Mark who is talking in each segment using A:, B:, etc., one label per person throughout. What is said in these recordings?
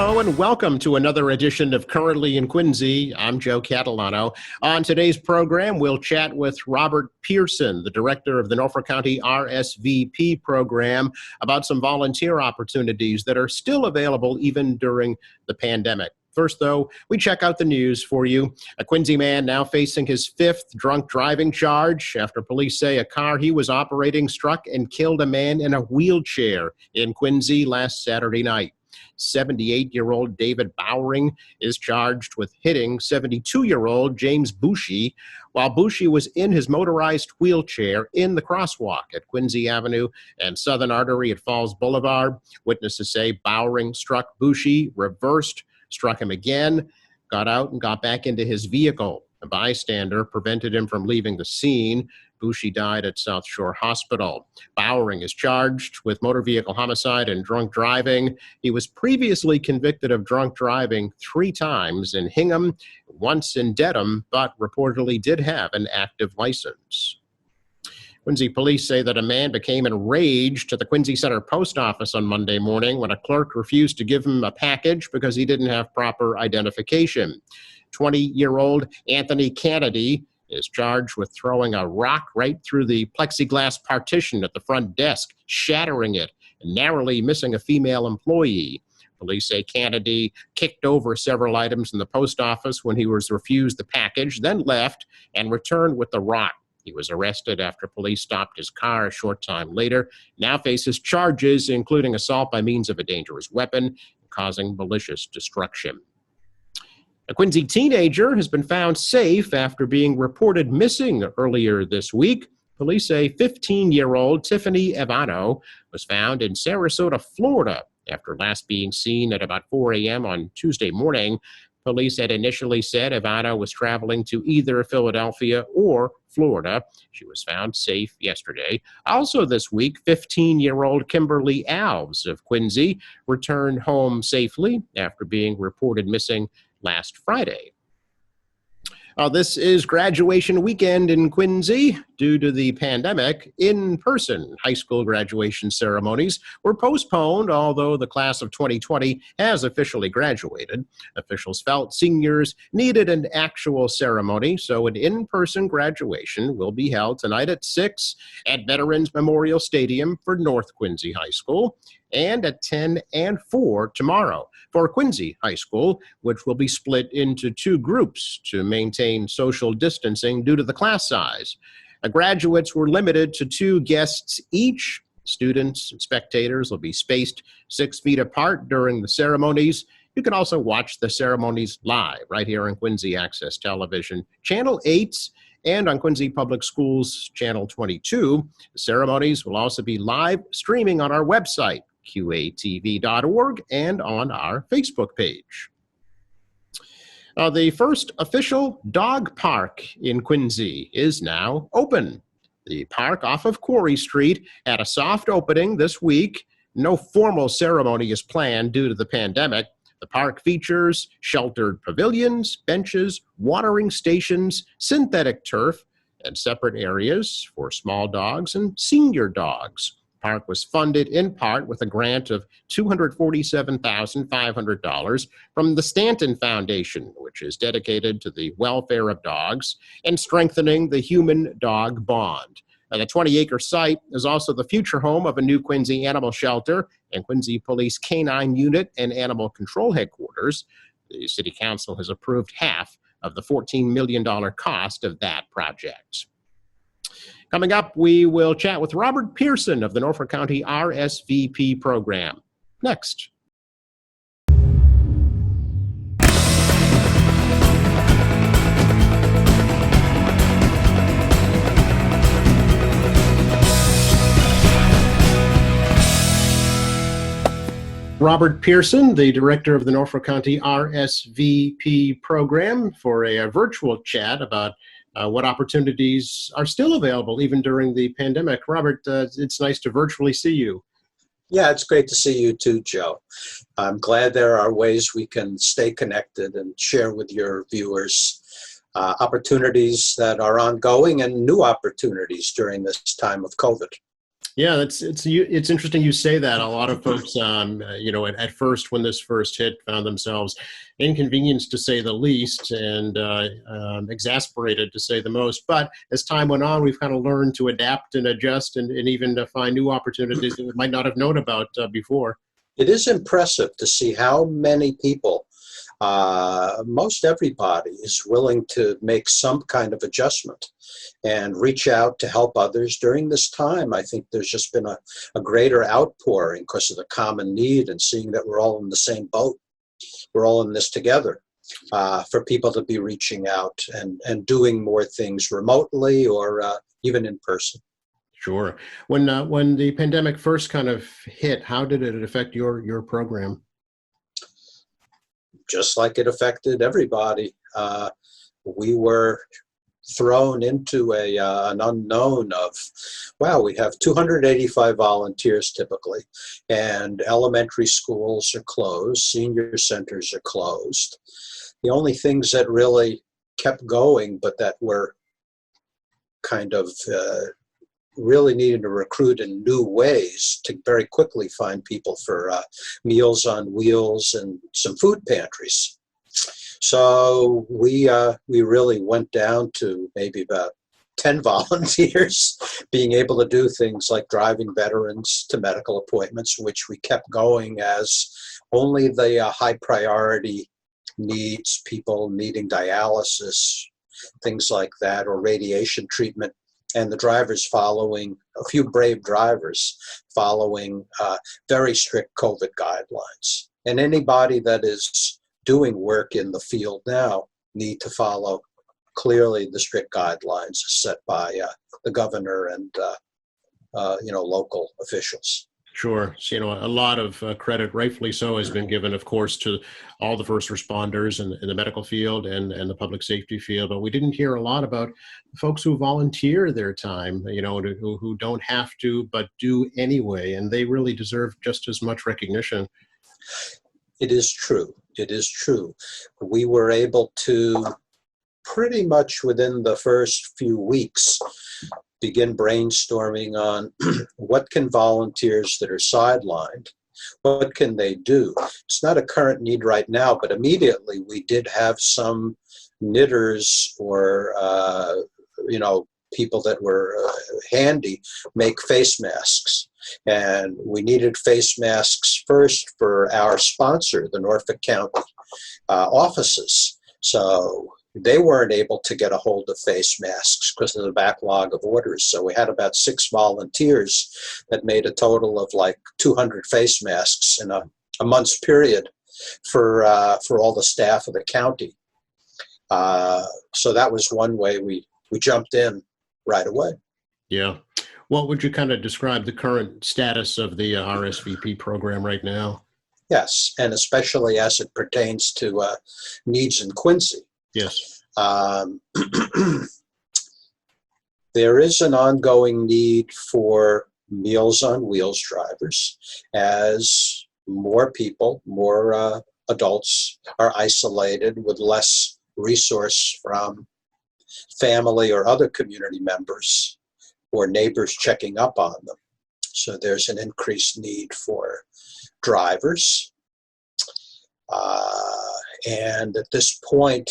A: Hello and welcome to another edition of Currently in Quincy. I'm Joe Catalano. On today's program, we'll chat with Robert Pearson, the director of the Norfolk County RSVP program, about some volunteer opportunities that are still available even during the pandemic. First, though, we check out the news for you. A Quincy man now facing his fifth drunk driving charge after police say a car he was operating struck and killed a man in a wheelchair in Quincy last Saturday night. 78-year-old David Bowering is charged with hitting 72-year-old James Bushy while Bushy was in his motorized wheelchair in the crosswalk at Quincy Avenue and Southern Artery at Falls Boulevard. Witnesses say Bowering struck Bushy, reversed, struck him again, got out and got back into his vehicle. A bystander prevented him from leaving the scene. Bushy died at South Shore Hospital. Bowering is charged with motor vehicle homicide and drunk driving. He was previously convicted of drunk driving 3 times in Hingham, once in Dedham, but reportedly did have an active license. Quincy police say that a man became enraged at the Quincy Center post office on Monday morning when a clerk refused to give him a package because he didn't have proper identification. 20-year-old Anthony Kennedy is charged with throwing a rock right through the plexiglass partition at the front desk, shattering it, and narrowly missing a female employee. Police say Kennedy kicked over several items in the post office when he was refused the package, then left and returned with the rock. He was arrested after police stopped his car a short time later. Now faces charges including assault by means of a dangerous weapon and causing malicious destruction. A Quincy teenager has been found safe after being reported missing earlier this week. Police say 15-year-old Tiffany Evano was found in Sarasota, Florida, after last being seen at about 4 a.m. on Tuesday morning. Police had initially said Evano was traveling to either Philadelphia or Florida. She was found safe yesterday. Also this week, 15-year-old Kimberly Alves of Quincy returned home safely after being reported missing last Friday. This is graduation weekend in Quincy. Due to the pandemic, in-person high school graduation ceremonies were postponed, although the class of 2020 has officially graduated. Officials felt seniors needed an actual ceremony, so an in-person graduation will be held tonight at 6 at Veterans Memorial Stadium for North Quincy High School, and at 10 and 4 tomorrow for Quincy High School, which will be split into 2 groups to maintain social distancing due to the class size. Graduates were limited to 2 guests each. Students and spectators will be spaced 6 feet apart during the ceremonies. You can also watch the ceremonies live right here on Quincy Access Television, Channel 8, and on Quincy Public Schools, Channel 22. The ceremonies will also be live streaming on our website, qatv.org, and on our Facebook page. The first official dog park in Quincy is now open. The park off of Quarry Street had a soft opening this week. No formal ceremony is planned due to the pandemic. The park features sheltered pavilions, benches, watering stations, synthetic turf, and separate areas for small dogs and senior dogs. The park was funded in part with a grant of $247,500 from the Stanton Foundation, which is dedicated to the welfare of dogs and strengthening the human-dog bond. The 20-acre site is also the future home of a new Quincy animal shelter and Quincy Police Canine Unit and Animal Control Headquarters. The City Council has approved half of the $14 million cost of that project. Coming up, we will chat with Robert Pearson of the Norfolk County RSVP program. Next. Robert Pearson, the director of the Norfolk County RSVP program, for a virtual chat about what opportunities are still available even during the pandemic. Robert, it's nice to virtually see you.
B: Yeah, it's great to see you too, Joe. I'm glad there are ways we can stay connected and share with your viewers opportunities that are ongoing and new opportunities during this time of COVID.
A: Yeah, it's interesting you say that. A lot of folks, at first when this first hit, found themselves inconvenienced to say the least, and exasperated to say the most. But as time went on, we've kind of learned to adapt and adjust, and even to find new opportunities that we might not have known about before.
B: It is impressive to see how many people, most everybody, is willing to make some kind of adjustment and reach out to help others during this time. I think there's just been a greater outpouring because of the common need and seeing that we're all in the same boat. We're all in this together, for people to be reaching out and doing more things remotely or even in person.
A: Sure. When the pandemic first kind of hit, how did it affect your program?
B: Just like it affected everybody. We were thrown into an unknown of, wow, we have 285 volunteers typically, and elementary schools are closed, senior centers are closed. The only things that really kept going, but that were kind of really needed to recruit in new ways to very quickly find people for Meals on Wheels and some food pantries. So we really went down to maybe about 10 volunteers being able to do things like driving veterans to medical appointments, which we kept going as only the high priority needs, people needing dialysis, things like that, or radiation treatment. And the drivers following, a few brave drivers following very strict COVID guidelines. And anybody that is doing work in the field now need to follow clearly the strict guidelines set by the governor and local officials.
A: Sure. So, a lot of credit, rightfully so, has been given, of course, to all the first responders in the medical field and the public safety field. But we didn't hear a lot about folks who volunteer their time, who don't have to, but do anyway. And they really deserve just as much recognition.
B: It is true. It is true. We were able to pretty much within the first few weeks begin brainstorming on what can volunteers that are sidelined, what can they do? It's not a current need right now, but immediately we did have some knitters or, people that were handy make face masks. And we needed face masks first for our sponsor, the Norfolk County offices. So they weren't able to get a hold of face masks because of the backlog of orders. So we had about 6 volunteers that made a total of like 200 face masks in a month's period for all the staff of the county. So that was one way we jumped in right away.
A: Yeah. What would you kind of describe the current status of the RSVP program right now?
B: Yes, and especially as it pertains to needs in Quincy.
A: Yes.
B: There is an ongoing need for Meals on Wheels drivers as more people, more adults are isolated with less resource from family or other community members or neighbors checking up on them. So there's an increased need for drivers. And at this point,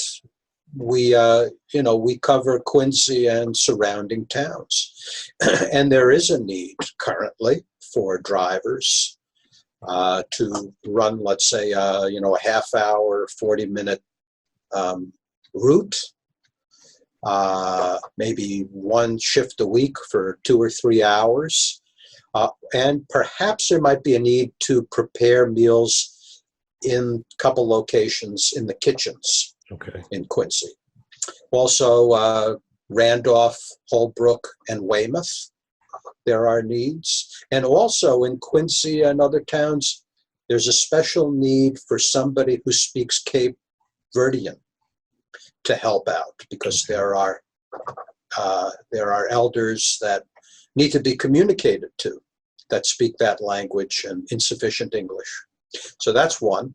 B: we cover Quincy and surrounding towns. And there is a need currently for drivers to run, let's say, a half hour, 40-minute route, maybe one shift a week for 2 or 3 hours. And perhaps there might be a need to prepare meals in a couple locations in the kitchens.
A: Okay.
B: In Quincy. Also, Randolph, Holbrook, and Weymouth, there are needs. And also in Quincy and other towns, there's a special need for somebody who speaks Cape Verdean to help out, because there are elders that need to be communicated to that speak that language and insufficient English. So that's one.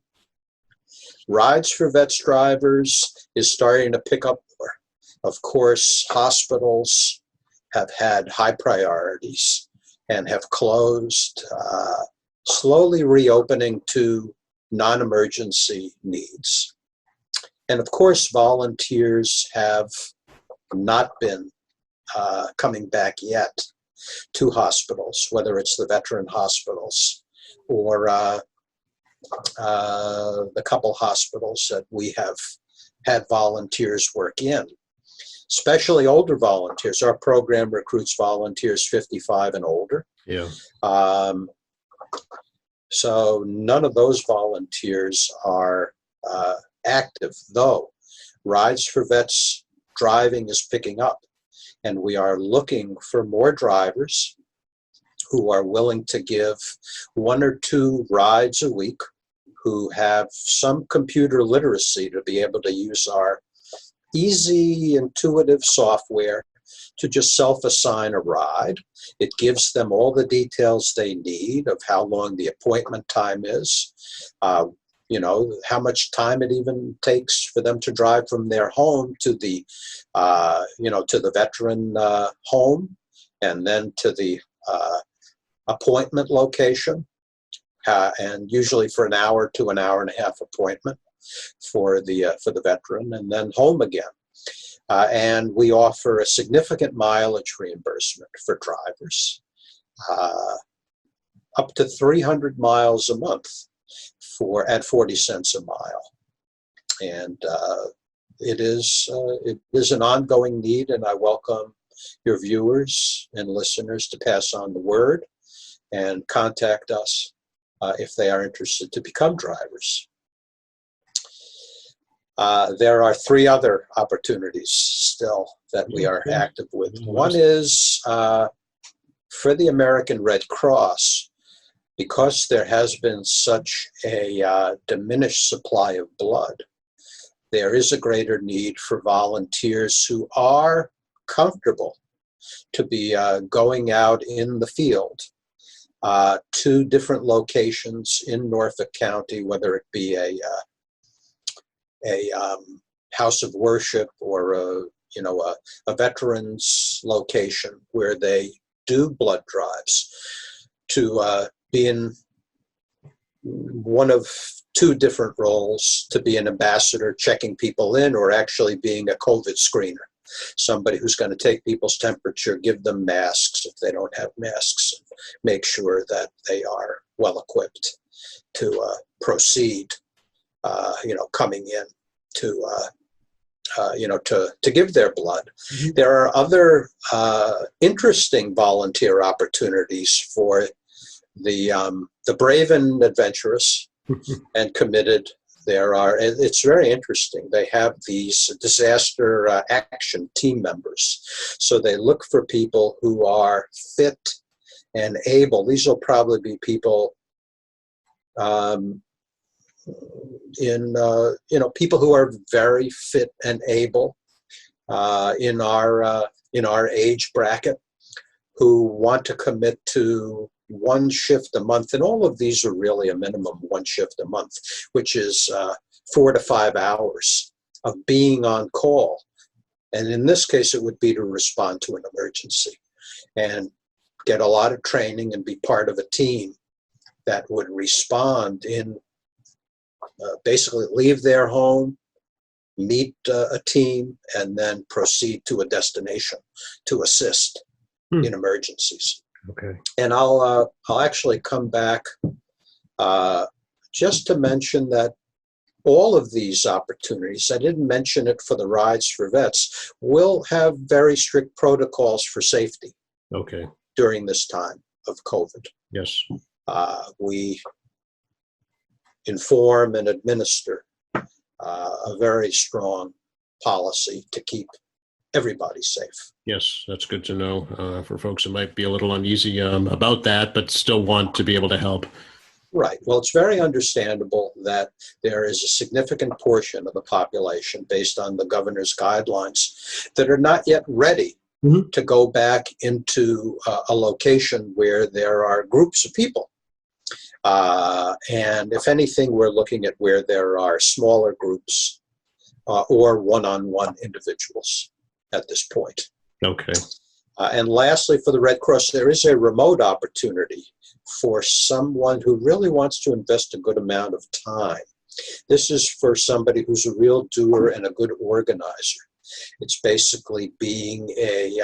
B: Rides for Vets drivers is starting to pick up more. Of course, hospitals have had high priorities. and have closed, slowly reopening to non-emergency needs. And of course, volunteers have not been coming back yet to hospitals, whether it's the veteran hospitals or the couple hospitals that we have had volunteers work in, especially older volunteers. Our program recruits volunteers 55 and older.
A: Yeah.
B: So none of those volunteers are active, though Rides for Vets driving is picking up, and we are looking for more drivers who are willing to give 1 or 2 rides a week, who have some computer literacy to be able to use our easy, intuitive software to just self-assign a ride. It gives them all the details they need of how long the appointment time is, how much time it even takes for them to drive from their home to the, to the veteran home, and then to the appointment location, and usually for an hour to an hour and a half appointment for the veteran, and then home again. And we offer a significant mileage reimbursement for drivers, up to 300 miles a month at 40 cents a mile. And it is an ongoing need, and I welcome your viewers and listeners to pass on the word and contact us if they are interested to become drivers. There are 3 other opportunities still that we are active with. One is for the American Red Cross. Because there has been such a diminished supply of blood, there is a greater need for volunteers who are comfortable to be going out in the field to different locations in Norfolk County, whether it be a house of worship or a veterans location where they do blood drives, to be in one of 2 different roles, to be an ambassador checking people in, or actually being a COVID screener, somebody who's going to take people's temperature, give them masks if they don't have masks, and make sure that they are well equipped to proceed, coming in to give their blood. Mm-hmm. There are other interesting volunteer opportunities for the brave and adventurous and committed. It's very interesting. They have these disaster action team members. So they look for people who are fit and able. These will probably be people people who are very fit and able in our age bracket, who want to commit to 1 shift a month. And all of these are really a minimum 1 shift a month, which is 4 to 5 hours of being on call. And in this case, it would be to respond to an emergency and get a lot of training and be part of a team that would respond in basically leave their home, meet a team, and then proceed to a destination to assist in emergencies.
A: Okay.
B: And I'll actually come back just to mention that all of these opportunities, I didn't mention it for the Rides for Vets, will have very strict protocols for safety.
A: Okay.
B: During this time of COVID.
A: Yes.
B: We inform and administer a very strong policy to keep everybody safe.
A: Yes, that's good to know for folks that might be a little uneasy about that, but still want to be able to help.
B: Right. Well, it's very understandable that there is a significant portion of the population, based on the governor's guidelines, that are not yet ready to go back into a location where there are groups of people. And if anything, we're looking at where there are smaller groups or one-on-one individuals at this point.
A: Okay.
B: And lastly, for the Red Cross, there is a remote opportunity for someone who really wants to invest a good amount of time. This is for somebody who's a real doer and a good organizer. It's basically being a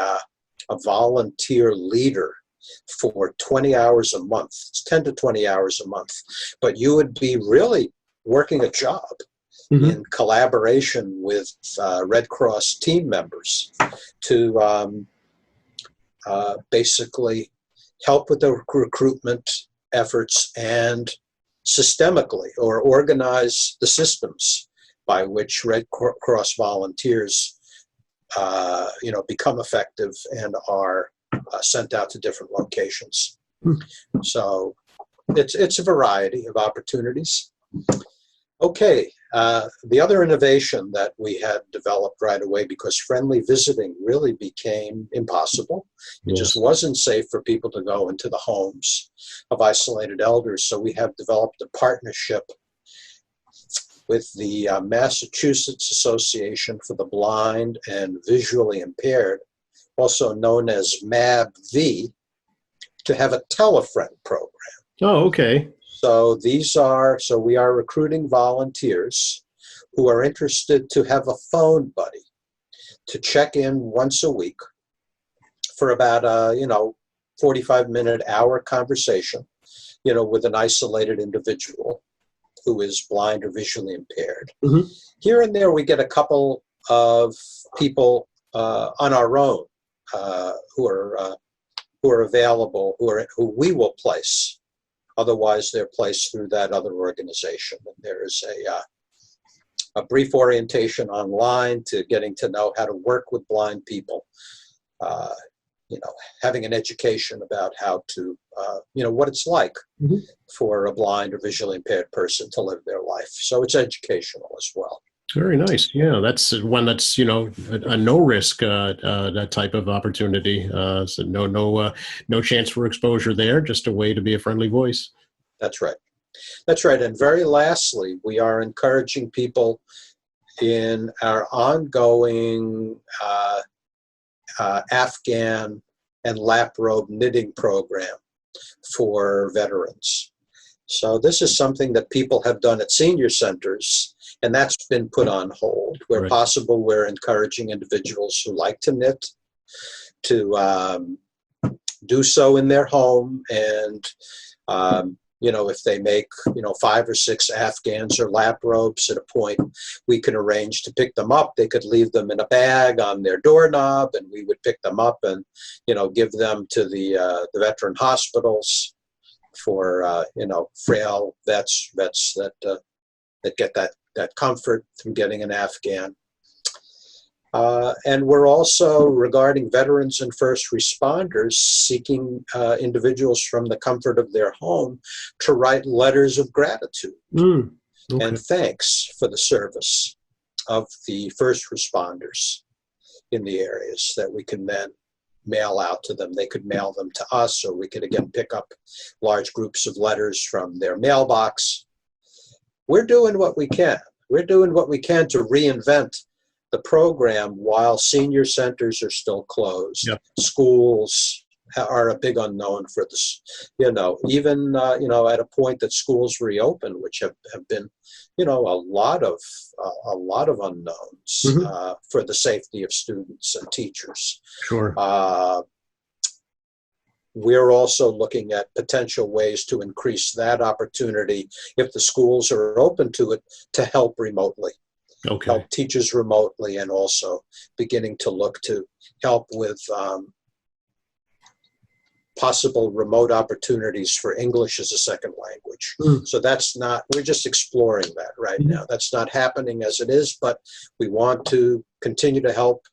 B: volunteer leader for 20 hours a month. It's 10 to 20 hours a month. But you would be really working a job in collaboration with Red Cross team members to basically help with the recruitment efforts and systemically or organize the systems by which Red Cross volunteers become effective and are sent out to different locations. So it's a variety of opportunities. Okay, the other innovation that we had developed right away, because friendly visiting really became impossible. It just wasn't safe for people to go into the homes of isolated elders. So we have developed a partnership with the Massachusetts Association for the Blind and Visually Impaired, also known as MABV, to have a telefriend program.
A: Oh, okay.
B: So we are recruiting volunteers who are interested to have a phone buddy to check in once a week for about a 45-minute hour conversation, with an isolated individual who is blind or visually impaired. Here and there we get a couple of people on our own who are available, who we will place. Otherwise, they're placed through that other organization. And there is a brief orientation online to getting to know how to work with blind people, having an education about how to, what it's like for a blind or visually impaired person to live their life. So it's educational as well.
A: Very nice. Yeah, that's one that's a no risk that type of opportunity. So no chance for exposure there. Just a way to be a friendly voice.
B: That's right. That's right. And very lastly, we are encouraging people in our ongoing Afghan and lap robe knitting program for veterans. So this is something that people have done at senior centers, and that's been put on hold. Where possible, we're encouraging individuals who like to knit to do so in their home. And, if they make, 5 or 6 Afghans or lap robes at a point, we can arrange to pick them up. They could leave them in a bag on their doorknob, and we would pick them up and, give them to the veteran hospitals for, frail vets that get that comfort from getting an Afghan. And we're also, regarding veterans and first responders, seeking individuals from the comfort of their home to write letters of gratitude and thanks for the service of the first responders in the areas that we can then mail out to them. They could mail them to us, or we could again pick up large groups of letters from their mailbox. We're doing what we can. We're doing what we can to reinvent the program while senior centers are still closed. Schools are a big unknown for this, even at a point that schools reopen, which have been, a lot of unknowns for the safety of students and teachers.
A: Sure.
B: We're also looking at potential ways to increase that opportunity, if the schools are open to it, to help remotely. Help teachers remotely, and also beginning to look to help with possible remote opportunities for English as a second language. So we're just exploring that right now. That's not happening as it is, but we want to continue to help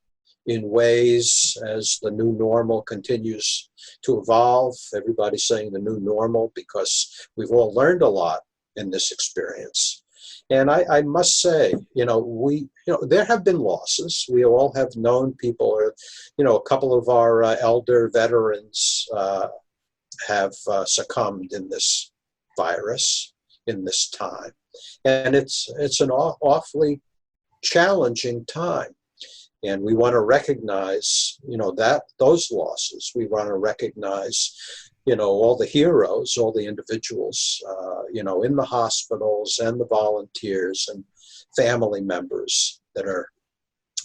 B: in ways as the new normal continues to evolve. Everybody's saying the new normal because we've all learned a lot in this experience. And I must say, there have been losses. We all have known people, or, a couple of our elder veterans have succumbed in this virus, in this time. And it's an awfully challenging time. And we want to recognize, that those losses. We want to recognize, all the heroes, all the individuals, in the hospitals, and the volunteers and family members that are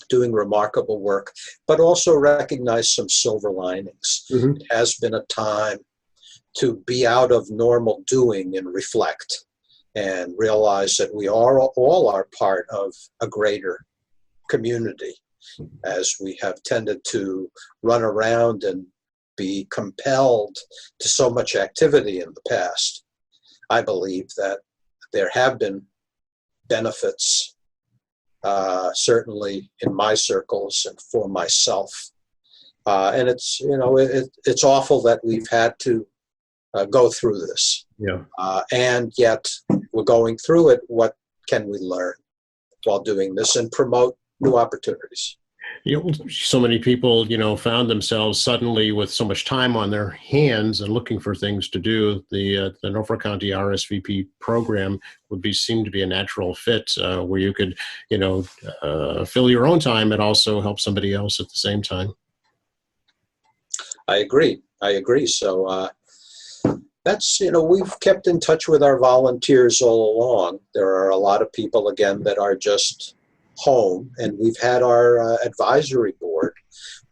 B: doing remarkable work, but also recognize some silver linings.
A: Mm-hmm.
B: It has been a time to be out of normal doing and reflect and realize that we all are part of a greater community, as we have tended to run around and be compelled to so much activity in the past. I believe that there have been benefits, certainly in my circles and for myself. And it's, it's awful that we've had to go through this.
A: Yeah.
B: And yet we're going through it. What can we learn while doing this and promote new opportunities?
A: So many people, found themselves suddenly with so much time on their hands and looking for things to do. The Norfolk County RSVP program seem to be a natural fit, where you could, fill your own time and also help somebody else at the same time.
B: I agree. So that's, we've kept in touch with our volunteers all along. There are a lot of people, again, that are just home, and we've had our advisory board.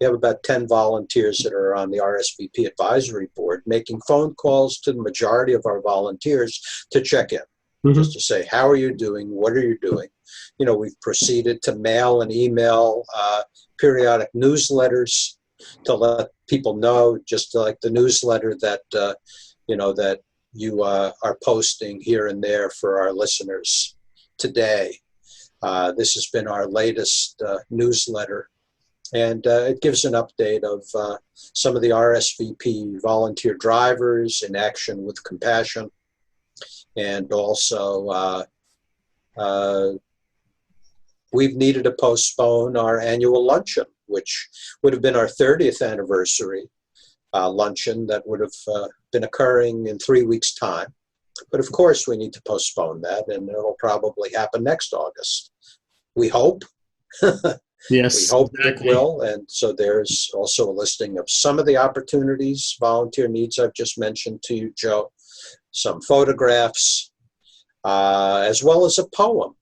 B: We have about 10 volunteers that are on the RSVP advisory board, making phone calls to the majority of our volunteers to check in, just to say, how are you doing? What are you doing? We've proceeded to mail and email periodic newsletters to let people know, just like the newsletter that, that you are posting here and there for our listeners today. This has been our latest newsletter, and it gives an update of some of the RSVP volunteer drivers in action with compassion, and also we've needed to postpone our annual luncheon, which would have been our 30th anniversary luncheon that would have been occurring in 3 weeks' time. But of course, we need to postpone that, and it'll probably happen next August. We hope.
A: Yes,
B: we hope
A: exactly.
B: it will. And so there's also a listing of some of the opportunities, volunteer needs I've just mentioned to you, Joe, some photographs, as well as a poem.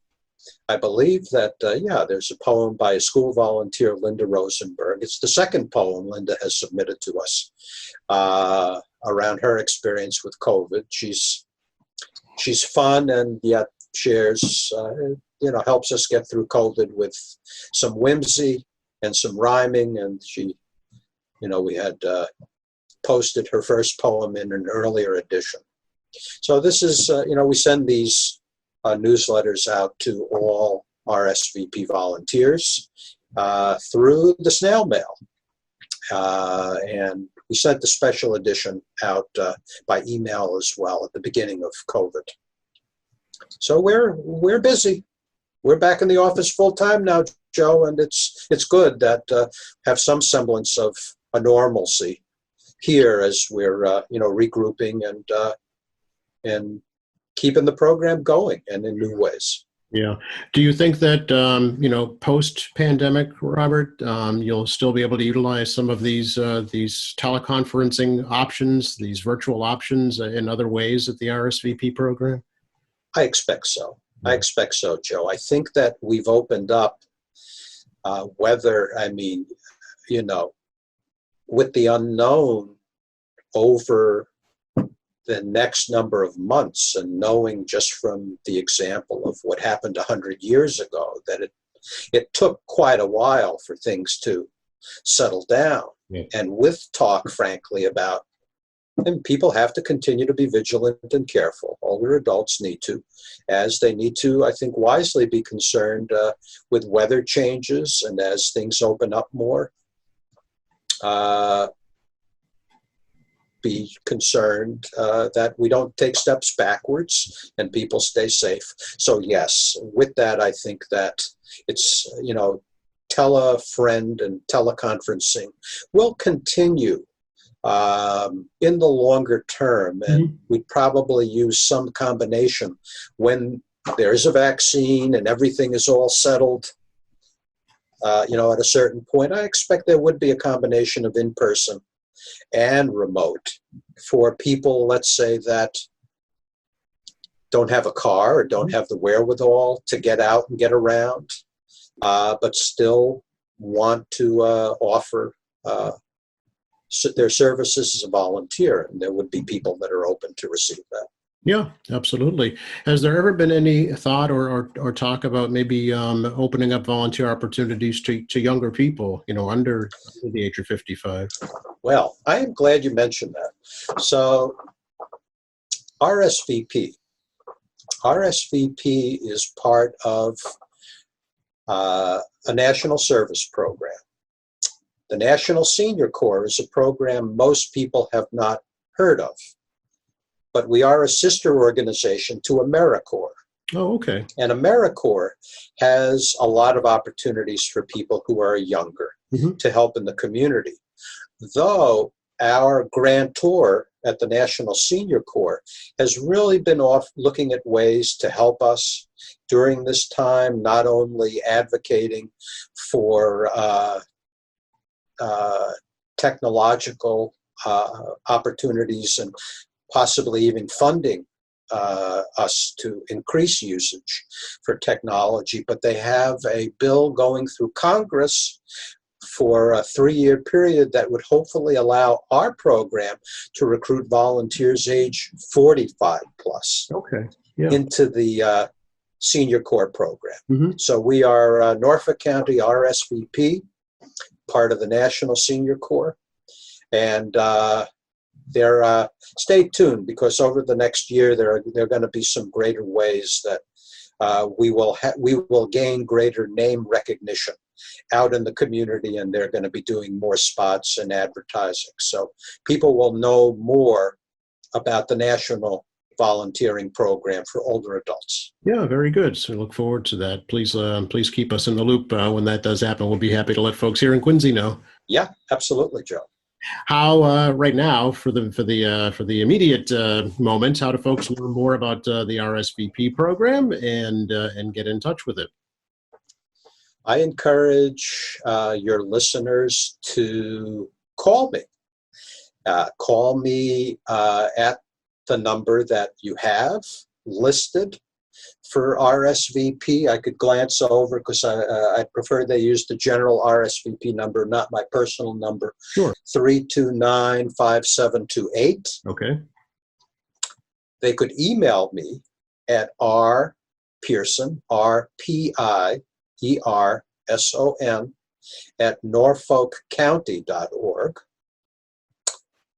B: I believe that, there's a poem by a school volunteer, Linda Rosenberg. It's the second poem Linda has submitted to us around her experience with COVID. She's fun, and yet shares, helps us get through COVID with some whimsy and some rhyming. And she, we had posted her first poem in an earlier edition. So this is, we send these newsletters out to all RSVP volunteers through the snail mail. And we sent the special edition out by email as well at the beginning of COVID. So we're busy. We're back in the office full time now, Joe, and it's good that have some semblance of a normalcy here as we're regrouping and keeping the program going and in new ways.
A: Yeah. Do you think that, post-pandemic, Robert, you'll still be able to utilize some of these teleconferencing options, these virtual options in other ways at the RSVP program?
B: I expect so. I expect so, Joe. I think that we've opened up with the unknown over the next number of months, and knowing just from the example of what happened 100 years ago, that it took quite a while for things to settle down.
A: Yeah.
B: And with talk, frankly, about, and people have to continue to be vigilant and careful. Older adults need to, as they need to, I think, wisely be concerned with weather changes, and as things open up more, be concerned that we don't take steps backwards and people stay safe. So yes, with that, I think that it's, tele-friend and teleconferencing will continue in the longer term, and we'd probably use some combination when there is a vaccine and everything is all settled. At a certain point, I expect there would be a combination of in-person and remote for people, let's say, that don't have a car or don't have the wherewithal to get out and get around, but still want to offer their services as a volunteer. And there would be people that are open to receive that.
A: Yeah, absolutely. Has there ever been any thought or talk about maybe opening up volunteer opportunities to younger people, under the age of 55?
B: Well, I am glad you mentioned that. So RSVP is part of a national service program. The National Senior Corps is a program most people have not heard of, but we are a sister organization to AmeriCorps.
A: Oh, okay.
B: And AmeriCorps has a lot of opportunities for people who are younger to help in the community. Though our grantor at the National Senior Corps has really been looking at ways to help us during this time, not only advocating for technological opportunities and possibly even funding us to increase usage for technology, but they have a bill going through Congress for a 3-year period that would hopefully allow our program to recruit volunteers age 45 plus into the Senior Corps program. So we are Norfolk County RSVP, part of the National Senior Corps, and stay tuned, because over the next year there are going to be some greater ways that we will gain greater name recognition out in the community, and they're going to be doing more spots and advertising. So people will know more about the national volunteering program for older adults.
A: Yeah, very good. So look forward to that. Please keep us in the loop when that does happen. We'll be happy to let folks here in Quincy know.
B: Yeah, absolutely, Joe.
A: How right now for the immediate moment, how do folks learn more about the RSVP program and get in touch with it?
B: I encourage your listeners to call me. Call me at the number that you have listed for RSVP. I could glance over because I prefer they use the general RSVP number, not my personal number.
A: Sure.
B: 329-5728.
A: Okay.
B: They could email me at rpearson, RPIERSON, at norfolkcounty.org.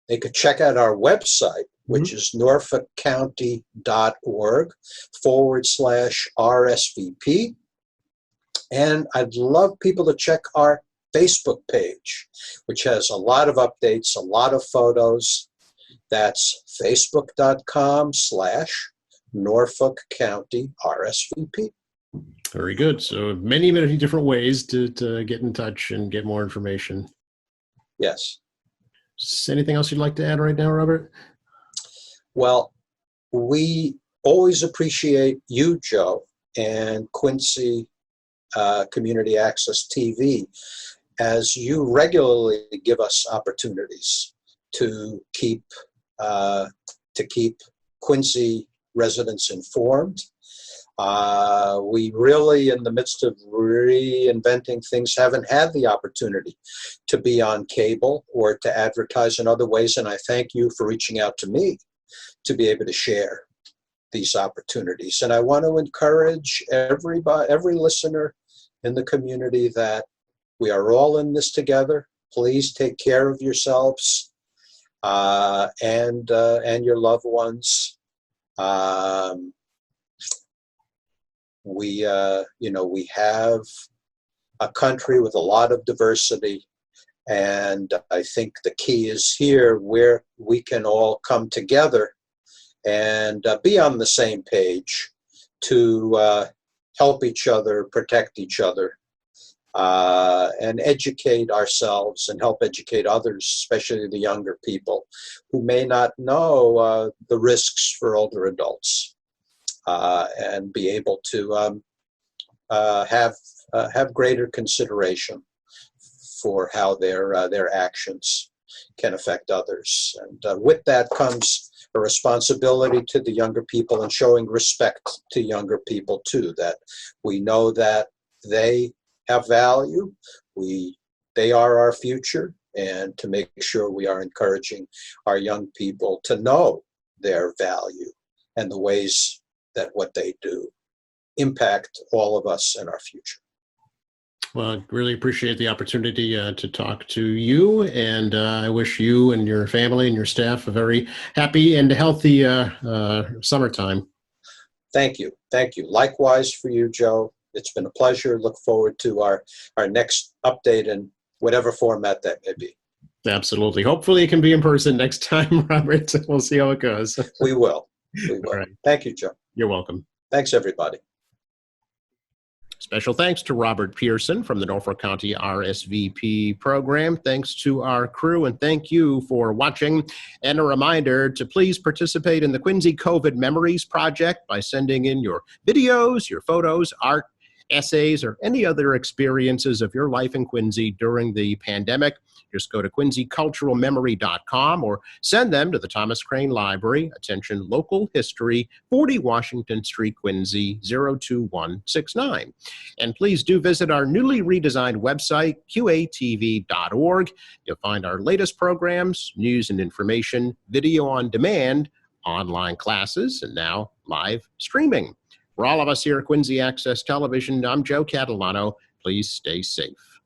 B: They could check out our website, which is norfolkcounty.org/RSVP. And I'd love people to check our Facebook page, which has a lot of updates, a lot of photos. That's facebook.com/Norfolk County RSVP.
A: Very good. So many different ways to get in touch and get more information.
B: Yes.
A: Anything else you'd like to add right now, Robert?
B: Well, we always appreciate you, Joe, and Quincy Community Access TV, as you regularly give us opportunities to keep Quincy residents informed. We really, in the midst of reinventing things, haven't had the opportunity to be on cable or to advertise in other ways, and I thank you for reaching out to me to be able to share these opportunities. And I want to encourage every listener in the community that we are all in this together. Please take care of yourselves and your loved ones. We have a country with a lot of diversity, and I think the key is here where we can all come together and be on the same page to help each other, protect each other, and educate ourselves and help educate others, especially the younger people who may not know the risks for older adults, and be able to have have greater consideration for how their actions can affect others. And with that comes a responsibility to the younger people and showing respect to younger people too, that we know that they have value, they are our future, and to make sure we are encouraging our young people to know their value and the ways that what they do impact all of us and our future.
A: Well, I really appreciate the opportunity to talk to you, and I wish you and your family and your staff a very happy and healthy summertime.
B: Thank you. Thank you. Likewise for you, Joe. It's been a pleasure. Look forward to our next update in whatever format that may be.
A: Absolutely. Hopefully it can be in person next time, Robert. We'll see how it goes.
B: We will. We will.
A: All right.
B: Thank you, Joe.
A: You're welcome.
B: Thanks, everybody.
A: Special thanks to Robert Pearson from the Norfolk County RSVP program. Thanks to our crew, and thank you for watching. And a reminder to please participate in the Quincy COVID Memories Project by sending in your videos, your photos, art, essays, or any other experiences of your life in Quincy during the pandemic. Just go to quincyculturalmemory.com or send them to the Thomas Crane Library, attention Local History, 40 Washington Street, Quincy, 02169. And please do visit our newly redesigned website, qatv.org. You'll find our latest programs, news and information, video on demand, online classes, and now live streaming. For all of us here at Quincy Access Television, I'm Joe Catalano. Please stay safe.